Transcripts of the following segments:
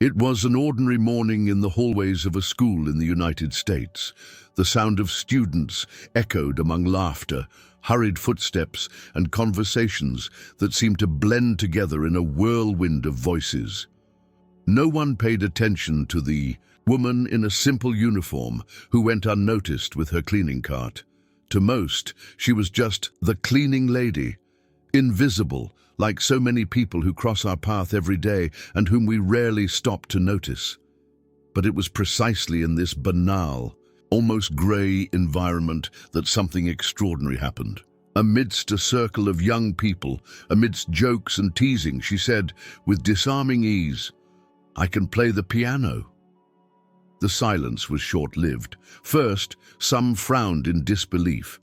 It was an ordinary morning in the hallways of a school in the United States. The sound of students echoed among laughter, hurried footsteps, and conversations that seemed to blend together in a whirlwind of voices. No one paid attention to the woman in a simple uniform who went unnoticed with her cleaning cart. To most, she was just the cleaning lady, invisible, like so many people who cross our path every day and whom we rarely stop to notice. But it was precisely in this banal, almost grey environment that something extraordinary happened. Amidst a circle of young people, amidst jokes and teasing, she said, with disarming ease, "I can play the piano." The silence was short-lived. First, some frowned in disbelief.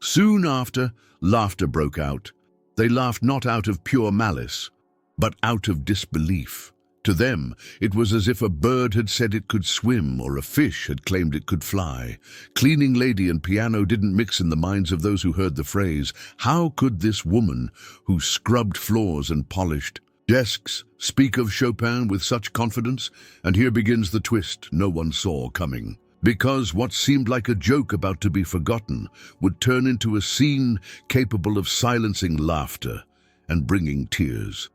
Soon after, laughter broke out. They laughed not out of pure malice, but out of disbelief. To them, it was as if a bird had said it could swim or a fish had claimed it could fly. Cleaning lady and piano didn't mix in the minds of those who heard the phrase. How could this woman, who scrubbed floors and polished desks, speak of Chopin with such confidence? And here begins the twist no one saw coming. Because what seemed like a joke about to be forgotten would turn into a scene capable of silencing laughter and bringing tears.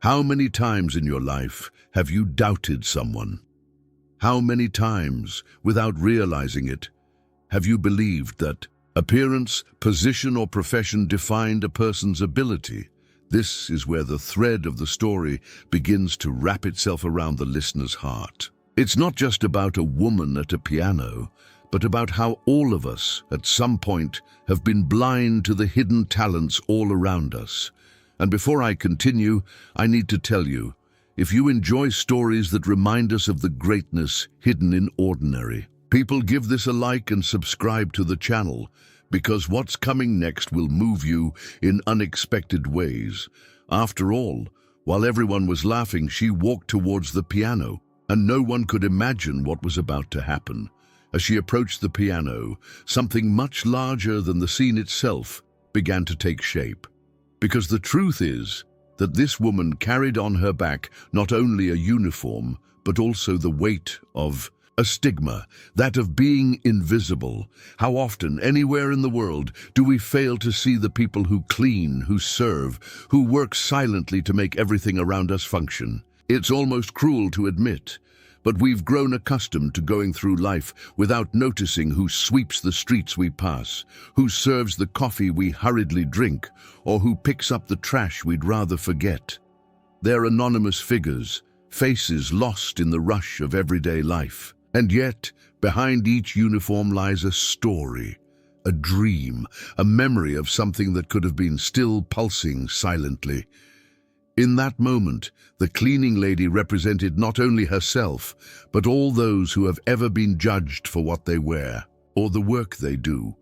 How many times in your life have you doubted someone? How many times, without realizing it, have you believed that appearance, position, or profession defined a person's ability? This is where the thread of the story begins to wrap itself around the listener's heart. It's not just about a woman at a piano, but about how all of us, at some point, have been blind to the hidden talents all around us. And before I continue, I need to tell you, if you enjoy stories that remind us of the greatness hidden in ordinary people, give this a like and subscribe to the channel, because what's coming next will move you in unexpected ways. After all, while everyone was laughing, she walked towards the piano, and no one could imagine what was about to happen. As she approached the piano, something much larger than the scene itself began to take shape. Because the truth is that this woman carried on her back not only a uniform, but also the weight of a stigma, that of being invisible. How often, anywhere in the world, do we fail to see the people who clean, who serve, who work silently to make everything around us function? It's almost cruel to admit, but we've grown accustomed to going through life without noticing who sweeps the streets we pass, who serves the coffee we hurriedly drink, or who picks up the trash we'd rather forget. They're anonymous figures, faces lost in the rush of everyday life. And yet, behind each uniform lies a story, a dream, a memory of something that could have been still pulsing silently. In that moment, the cleaning lady represented not only herself, but all those who have ever been judged for what they wear, or the work they do.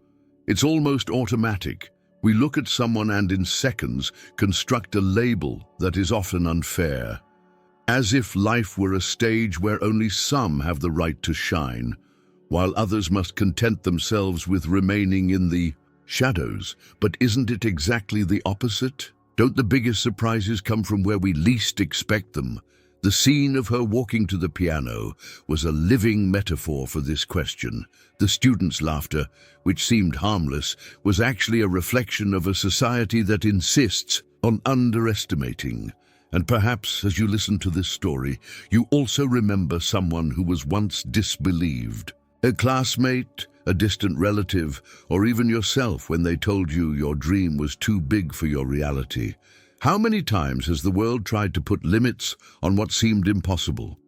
It's almost automatic. We look at someone and in seconds construct a label that is often unfair. As if life were a stage where only some have the right to shine, while others must content themselves with remaining in the shadows. But isn't it exactly the opposite? Don't the biggest surprises come from where we least expect them? The scene of her walking to the piano was a living metaphor for this question. The students' laughter, which seemed harmless, was actually a reflection of a society that insists on underestimating. And perhaps, as you listen to this story, you also remember someone who was once disbelieved. A classmate, a distant relative, or even yourself when they told you your dream was too big for your reality. How many times has the world tried to put limits on what seemed impossible?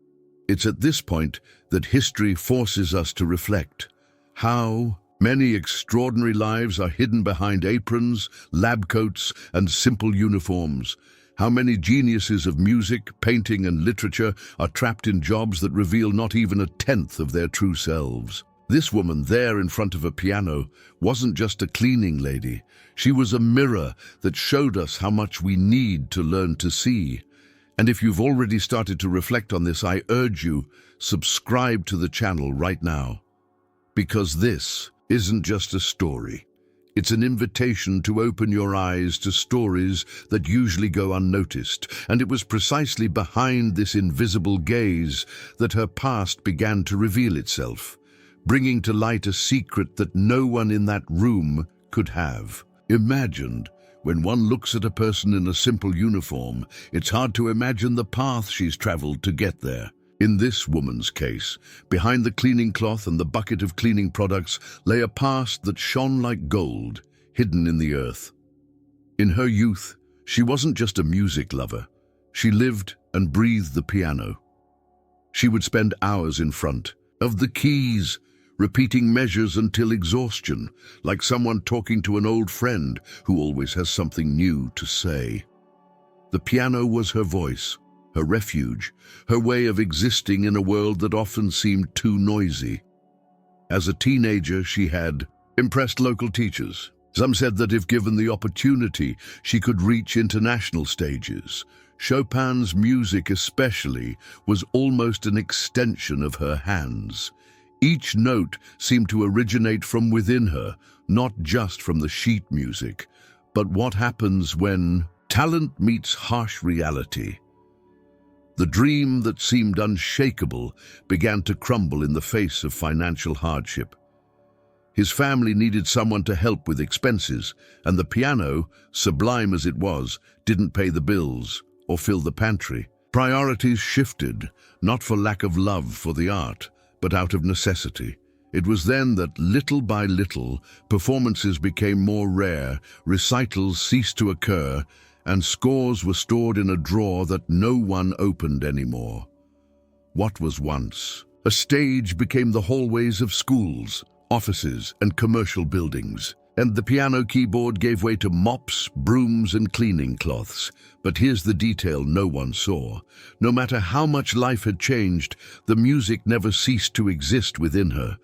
It's at this point that history forces us to reflect. How many extraordinary lives are hidden behind aprons, lab coats, and simple uniforms? How many geniuses of music, painting, and literature are trapped in jobs that reveal not even a tenth of their true selves? This woman there in front of a piano wasn't just a cleaning lady. She was a mirror that showed us how much we need to learn to see. And if you've already started to reflect on this, I urge you, subscribe to the channel right now. Because this isn't just a story. It's an invitation to open your eyes to stories that usually go unnoticed, and it was precisely behind this invisible gaze that her past began to reveal itself, bringing to light a secret that no one in that room could have imagined. When one looks at a person in a simple uniform, it's hard to imagine the path she's traveled to get there. In this woman's case, behind the cleaning cloth and the bucket of cleaning products lay a past that shone like gold, hidden in the earth. In her youth, she wasn't just a music lover. She lived and breathed the piano. She would spend hours in front of the keys, repeating measures until exhaustion, like someone talking to an old friend who always has something new to say. The piano was her voice, her refuge, her way of existing in a world that often seemed too noisy. As a teenager, she had impressed local teachers. Some said that if given the opportunity, she could reach international stages. Chopin's music especially was almost an extension of her hands. Each note seemed to originate from within her, not just from the sheet music. But what happens when talent meets harsh reality? The dream that seemed unshakable began to crumble in the face of financial hardship. His family needed someone to help with expenses, and the piano, sublime as it was, didn't pay the bills or fill the pantry. Priorities shifted, not for lack of love for the art, but out of necessity. It was then that, little by little, performances became more rare, recitals ceased to occur, and scores were stored in a drawer that no one opened anymore. What was once a stage became the hallways of schools, offices, and commercial buildings, and the piano keyboard gave way to mops, brooms, and cleaning cloths. But here's the detail no one saw. No matter how much life had changed, the music never ceased to exist within her.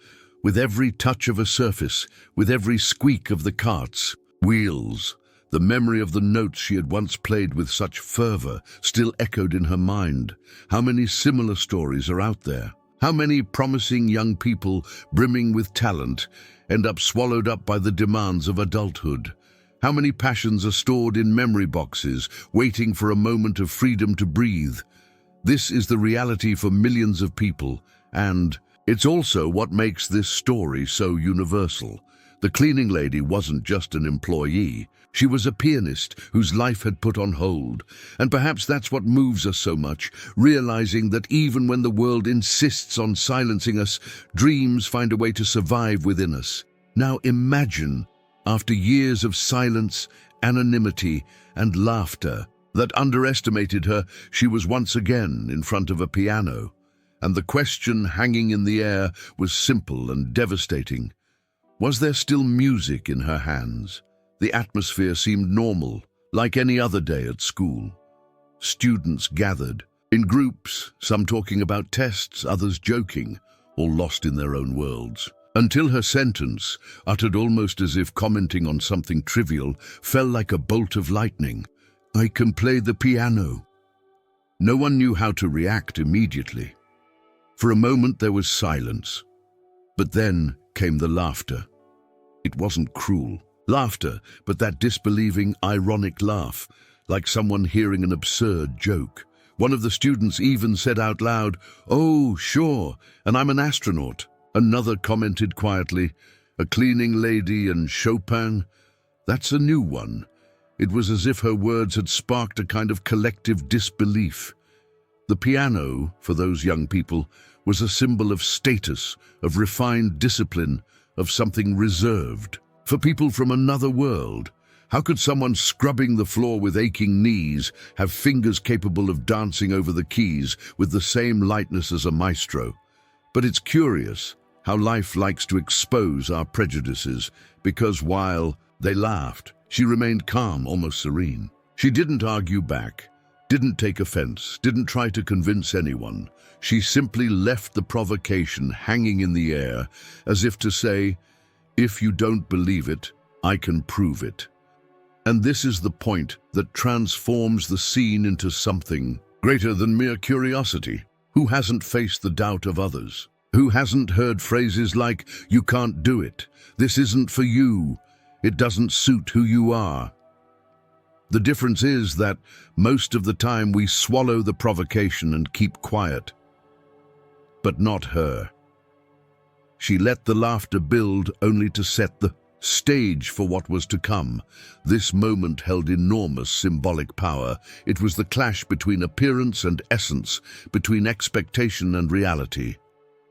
With every touch of a surface, with every squeak of the cart's wheels, the memory of the notes she had once played with such fervor still echoed in her mind. How many similar stories are out there? How many promising young people, brimming with talent, end up swallowed up by the demands of adulthood? How many passions are stored in memory boxes, waiting for a moment of freedom to breathe? This is the reality for millions of people, and it's also what makes this story so universal. The cleaning lady wasn't just an employee. She was a pianist whose life had put on hold. And perhaps that's what moves us so much, realizing that even when the world insists on silencing us, dreams find a way to survive within us. Now imagine, after years of silence, anonymity, and laughter that underestimated her, she was once again in front of a piano. And the question hanging in the air was simple and devastating. Was there still music in her hands? The atmosphere seemed normal, like any other day at school. Students gathered, in groups, some talking about tests, others joking, all lost in their own worlds. Until her sentence, uttered almost as if commenting on something trivial, fell like a bolt of lightning. "I can play the piano." No one knew how to react immediately. For a moment there was silence, but then came the laughter. It wasn't cruel laughter, but that disbelieving, ironic laugh, like someone hearing an absurd joke. One of the students even said out loud, "Oh, sure, and I'm an astronaut." Another commented quietly, "A cleaning lady and Chopin? That's a new one." It was as if her words had sparked a kind of collective disbelief. The piano, for those young people, was a symbol of status, of refined discipline, of something reserved. For people from another world, how could someone scrubbing the floor with aching knees have fingers capable of dancing over the keys with the same lightness as a maestro? But it's curious how life likes to expose our prejudices, because while they laughed, she remained calm, almost serene. She didn't argue back, didn't take offense, didn't try to convince anyone. She simply left the provocation hanging in the air, as if to say, "If you don't believe it, I can prove it." And this is the point that transforms the scene into something greater than mere curiosity. Who hasn't faced the doubt of others? Who hasn't heard phrases like, "You can't do it, this isn't for you"? It doesn't suit who you are. The difference is that most of the time we swallow the provocation and keep quiet. But not her. She let the laughter build only to set the stage for what was to come. This moment held enormous symbolic power. It was the clash between appearance and essence, between expectation and reality.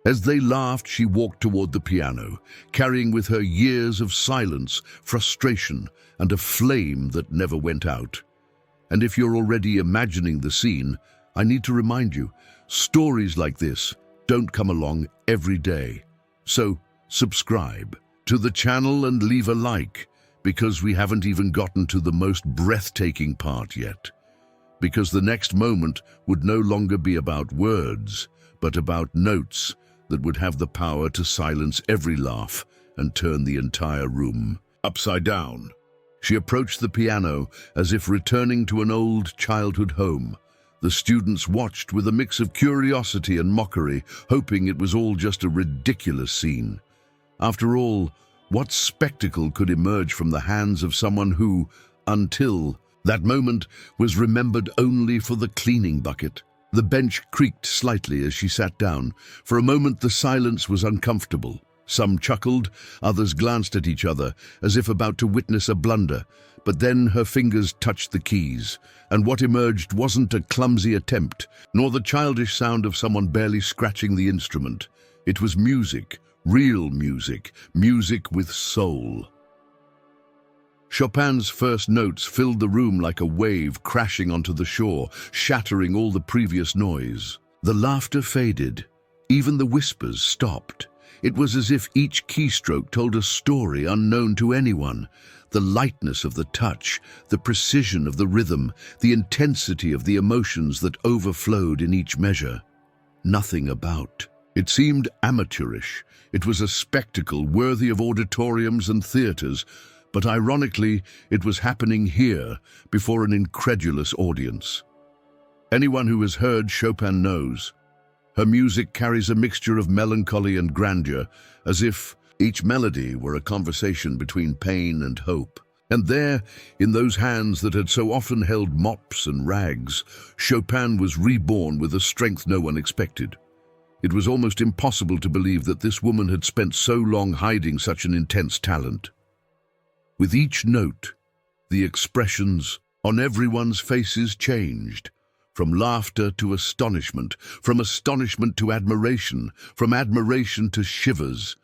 As they laughed, she walked toward the piano, carrying with her years of silence, frustration, and a flame that never went out. And if you're already imagining the scene, I need to remind you, stories like this don't come along every day. So, subscribe to the channel and leave a like, because we haven't even gotten to the most breathtaking part yet. Because the next moment would no longer be about words, but about notes that would have the power to silence every laugh and turn the entire room upside down. She approached the piano as if returning to an old childhood home. The students watched with a mix of curiosity and mockery, hoping it was all just a ridiculous scene. After all, what spectacle could emerge from the hands of someone who, until that moment, was remembered only for the cleaning bucket? The bench creaked slightly as she sat down. For a moment the silence was uncomfortable. Some chuckled, others glanced at each other, as if about to witness a blunder. But then her fingers touched the keys, and what emerged wasn't a clumsy attempt, nor the childish sound of someone barely scratching the instrument. It was music, real music, music with soul. Chopin's first notes filled the room like a wave crashing onto the shore, shattering all the previous noise. The laughter faded. Even the whispers stopped. It was as if each keystroke told a story unknown to anyone. The lightness of the touch, the precision of the rhythm, the intensity of the emotions that overflowed in each measure. Nothing about. It seemed amateurish. It was a spectacle worthy of auditoriums and theaters, but ironically, it was happening here, before an incredulous audience. Anyone who has heard Chopin knows. Her music carries a mixture of melancholy and grandeur, as if each melody were a conversation between pain and hope. And there, in those hands that had so often held mops and rags, Chopin was reborn with a strength no one expected. It was almost impossible to believe that this woman had spent so long hiding such an intense talent. With each note, the expressions on everyone's faces changed, from laughter to astonishment, from astonishment to admiration, from admiration to shivers.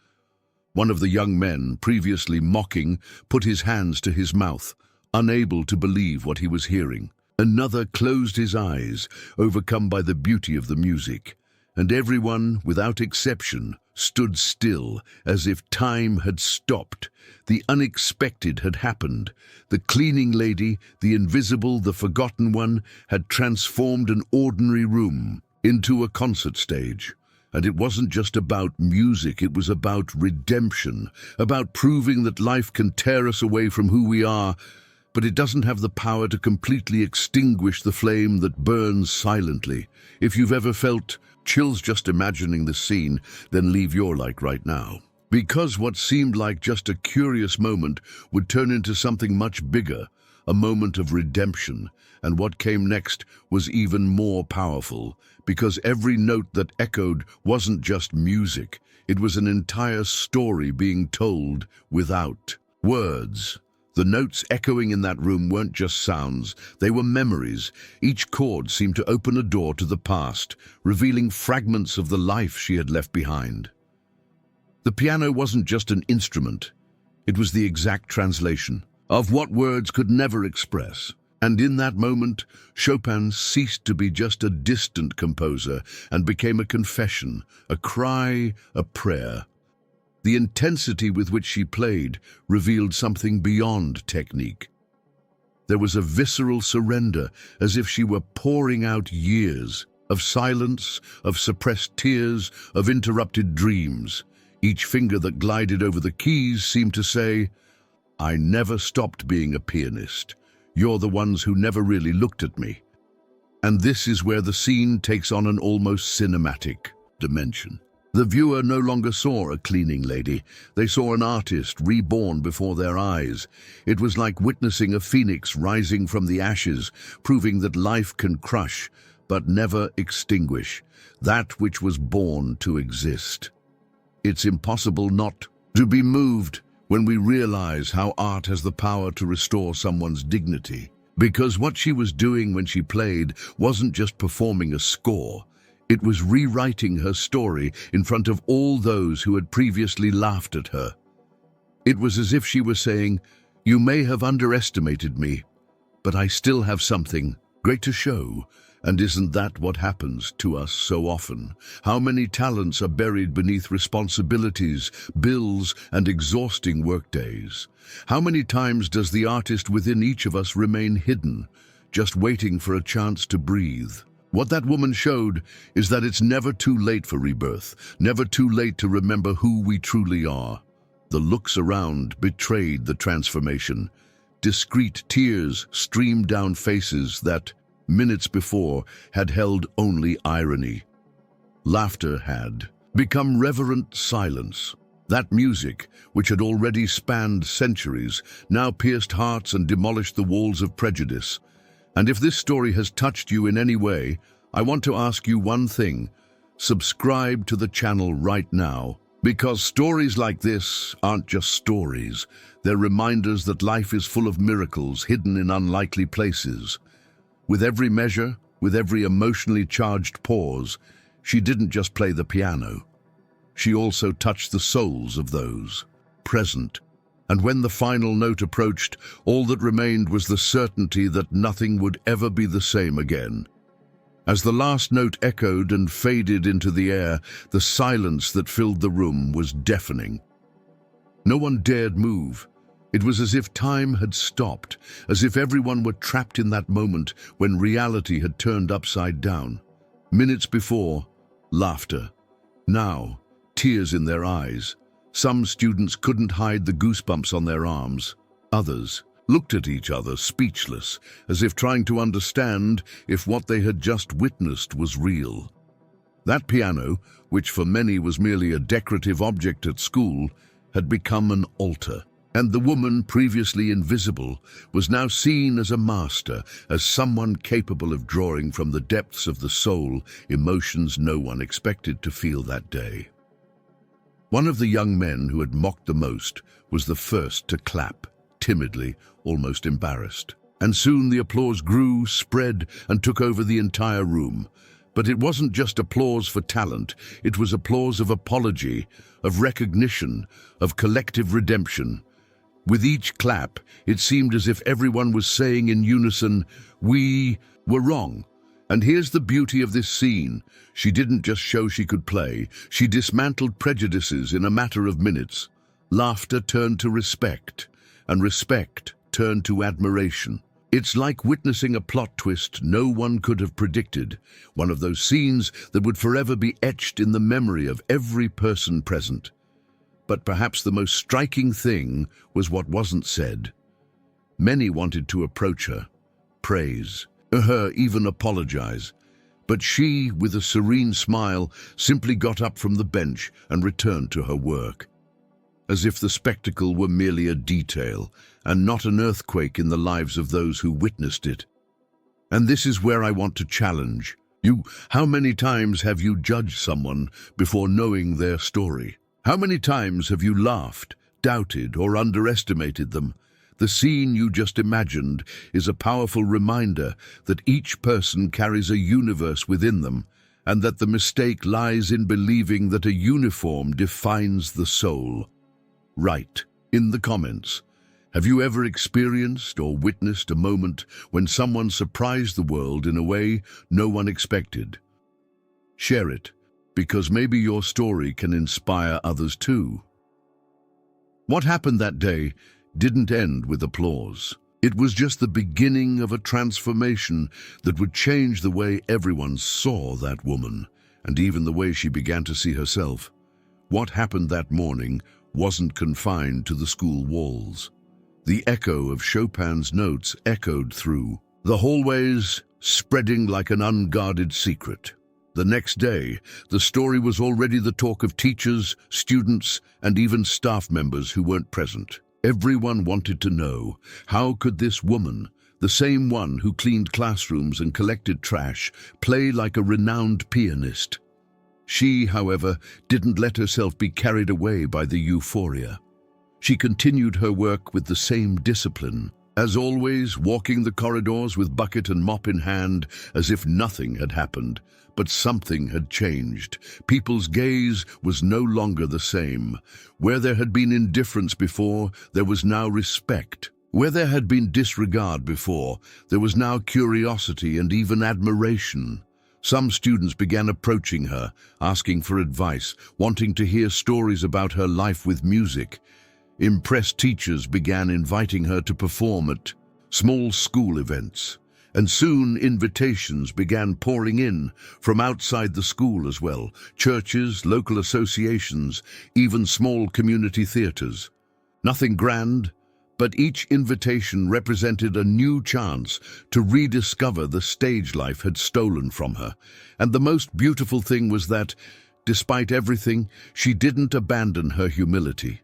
One of the young men, previously mocking, put his hands to his mouth, unable to believe what he was hearing. Another closed his eyes, overcome by the beauty of the music. And everyone, without exception, stood still, as if time had stopped. The unexpected had happened. The cleaning lady, the invisible, the forgotten one, had transformed an ordinary room into a concert stage. And it wasn't just about music, it was about redemption, about proving that life can tear us away from who we are, but it doesn't have the power to completely extinguish the flame that burns silently. If you've ever felt chills just imagining the scene, then leave your like right now. Because what seemed like just a curious moment would turn into something much bigger, a moment of redemption, and what came next was even more powerful, because every note that echoed wasn't just music, it was an entire story being told without words. The notes echoing in that room weren't just sounds, they were memories. Each chord seemed to open a door to the past, revealing fragments of the life she had left behind. The piano wasn't just an instrument, it was the exact translation of what words could never express. And in that moment, Chopin ceased to be just a distant composer and became a confession, a cry, a prayer. The intensity with which she played revealed something beyond technique. There was a visceral surrender, as if she were pouring out years of silence, of suppressed tears, of interrupted dreams. Each finger that glided over the keys seemed to say, "I never stopped being a pianist. You're the ones who never really looked at me." And this is where the scene takes on an almost cinematic dimension. The viewer no longer saw a cleaning lady. They saw an artist reborn before their eyes. It was like witnessing a phoenix rising from the ashes, proving that life can crush, but never extinguish, that which was born to exist. It's impossible not to be moved when we realize how art has the power to restore someone's dignity. Because what she was doing when she played wasn't just performing a score. It was rewriting her story in front of all those who had previously laughed at her. It was as if she was saying, "You may have underestimated me, but I still have something great to show." And isn't that what happens to us so often? How many talents are buried beneath responsibilities, bills, and exhausting workdays? How many times does the artist within each of us remain hidden, just waiting for a chance to breathe? What that woman showed is that it's never too late for rebirth, never too late to remember who we truly are. The looks around betrayed the transformation. Discreet tears streamed down faces that, minutes before, had held only irony. Laughter had become reverent silence. That music, which had already spanned centuries, now pierced hearts and demolished the walls of prejudice. And if this story has touched you in any way, I want to ask you one thing. Subscribe to the channel right now, because stories like this aren't just stories. They're reminders that life is full of miracles hidden in unlikely places. With every measure, with every emotionally charged pause, she didn't just play the piano. She also touched the souls of those present. And when the final note approached, all that remained was the certainty that nothing would ever be the same again. As the last note echoed and faded into the air, the silence that filled the room was deafening. No one dared move. It was as if time had stopped, as if everyone were trapped in that moment when reality had turned upside down. Minutes before, laughter. Now, tears in their eyes. Some students couldn't hide the goosebumps on their arms. Others looked at each other, speechless, as if trying to understand if what they had just witnessed was real. That piano, which for many was merely a decorative object at school, had become an altar. And the woman, previously invisible, was now seen as a master, as someone capable of drawing from the depths of the soul emotions no one expected to feel that day. One of the young men who had mocked the most was the first to clap, timidly, almost embarrassed. And soon the applause grew, spread, and took over the entire room. But it wasn't just applause for talent, it was applause of apology, of recognition, of collective redemption. With each clap, it seemed as if everyone was saying in unison, "We were wrong." And here's the beauty of this scene. She didn't just show she could play, she dismantled prejudices in a matter of minutes. Laughter turned to respect, and respect turned to admiration. It's like witnessing a plot twist no one could have predicted, one of those scenes that would forever be etched in the memory of every person present. But perhaps the most striking thing was what wasn't said. Many wanted to approach her, praise her, even apologize. But she, with a serene smile, simply got up from the bench and returned to her work, as if the spectacle were merely a detail and not an earthquake in the lives of those who witnessed it. And this is where I want to challenge you. How many times have you judged someone before knowing their story? How many times have you laughed, doubted, or underestimated them? The scene you just imagined is a powerful reminder that each person carries a universe within them, and that the mistake lies in believing that a uniform defines the soul. Write in the comments, have you ever experienced or witnessed a moment when someone surprised the world in a way no one expected? Share it, because maybe your story can inspire others too. What happened that day didn't end with applause. It was just the beginning of a transformation that would change the way everyone saw that woman, and even the way she began to see herself. What happened that morning wasn't confined to the school walls. The echo of Chopin's notes echoed through the hallways, spreading like an unguarded secret. The next day, the story was already the talk of teachers, students, and even staff members who weren't present. Everyone wanted to know, how could this woman, the same one who cleaned classrooms and collected trash, play like a renowned pianist? She, however, didn't let herself be carried away by the euphoria. She continued her work with the same discipline, as always, walking the corridors with bucket and mop in hand, as if nothing had happened. But something had changed. People's gaze was no longer the same. Where there had been indifference before, there was now respect. Where there had been disregard before, there was now curiosity and even admiration. Some students began approaching her, asking for advice, wanting to hear stories about her life with music. Impressed teachers began inviting her to perform at small school events. And soon invitations began pouring in from outside the school as well. Churches, local associations, even small community theaters. Nothing grand, but each invitation represented a new chance to rediscover the stage life had stolen from her. And the most beautiful thing was that, despite everything, she didn't abandon her humility.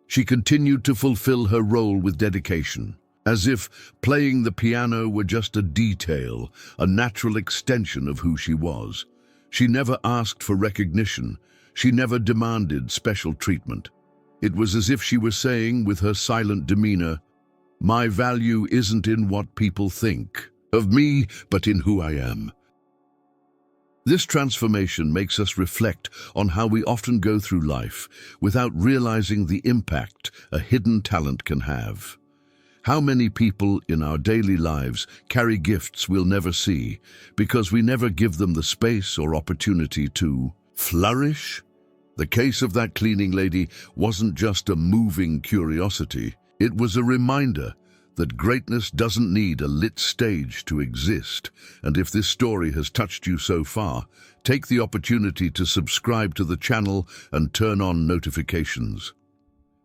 She continued to fulfill her role with dedication, as if playing the piano were just a detail, a natural extension of who she was. She never asked for recognition. She never demanded special treatment. It was as if she were saying, with her silent demeanor, "My value isn't in what people think of me, but in who I am." This transformation makes us reflect on how we often go through life without realizing the impact a hidden talent can have. How many people in our daily lives carry gifts we'll never see because we never give them the space or opportunity to flourish? The case of that cleaning lady wasn't just a moving curiosity. It was a reminder that greatness doesn't need a lit stage to exist. And if this story has touched you so far, take the opportunity to subscribe to the channel and turn on notifications.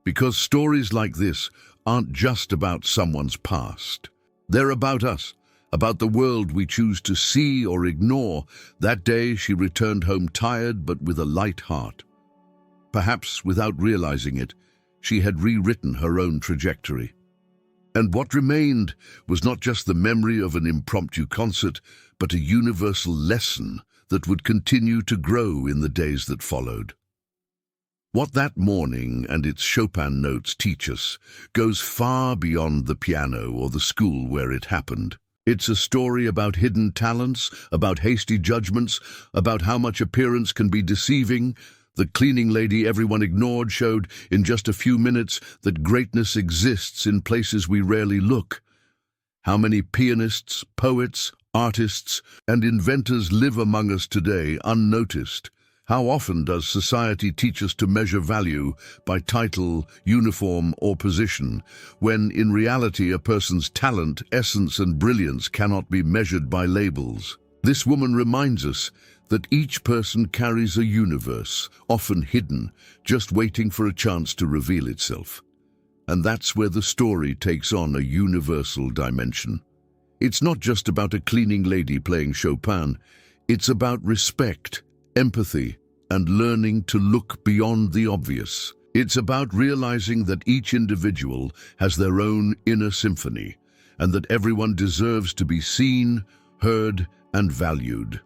Because stories like this aren't just about someone's past. They're about us, about the world we choose to see or ignore. That day she returned home tired but with a light heart. Perhaps without realizing it, she had rewritten her own trajectory. And what remained was not just the memory of an impromptu concert, but a universal lesson that would continue to grow in the days that followed. What that morning and its Chopin notes teach us goes far beyond the piano or the school where it happened. It's a story about hidden talents, about hasty judgments, about how much appearance can be deceiving. The cleaning lady everyone ignored showed in just a few minutes that greatness exists in places we rarely look. How many pianists, poets, artists, and inventors live among us today unnoticed? How often does society teach us to measure value by title, uniform, or position, when in reality a person's talent, essence, and brilliance cannot be measured by labels? This woman reminds us that each person carries a universe, often hidden, just waiting for a chance to reveal itself. And that's where the story takes on a universal dimension. It's not just about a cleaning lady playing Chopin. It's about respect, empathy, and learning to look beyond the obvious. It's about realizing that each individual has their own inner symphony, and that everyone deserves to be seen, heard, and valued.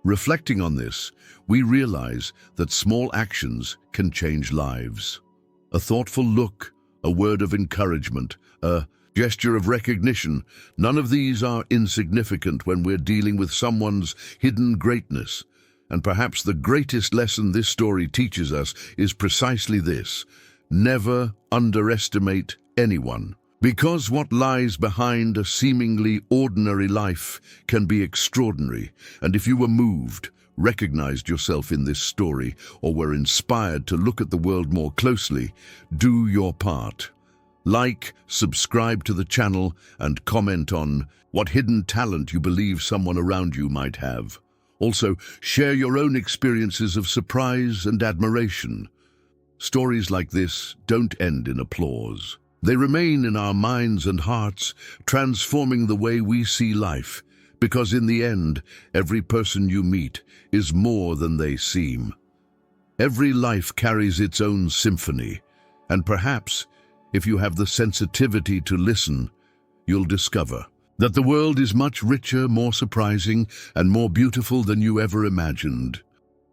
Reflecting on this, we realize that small actions can change lives. A thoughtful look, a word of encouragement, a gesture of recognition, none of these are insignificant when we're dealing with someone's hidden greatness. And perhaps the greatest lesson this story teaches us is precisely this: never underestimate anyone. Because what lies behind a seemingly ordinary life can be extraordinary. And if you were moved, recognized yourself in this story, or were inspired to look at the world more closely, do your part. Like, subscribe to the channel, and comment on what hidden talent you believe someone around you might have. Also, share your own experiences of surprise and admiration. Stories like this don't end in applause. They remain in our minds and hearts, transforming the way we see life. Because in the end, every person you meet is more than they seem. Every life carries its own symphony, and perhaps, if you have the sensitivity to listen, you'll discover that the world is much richer, more surprising, and more beautiful than you ever imagined.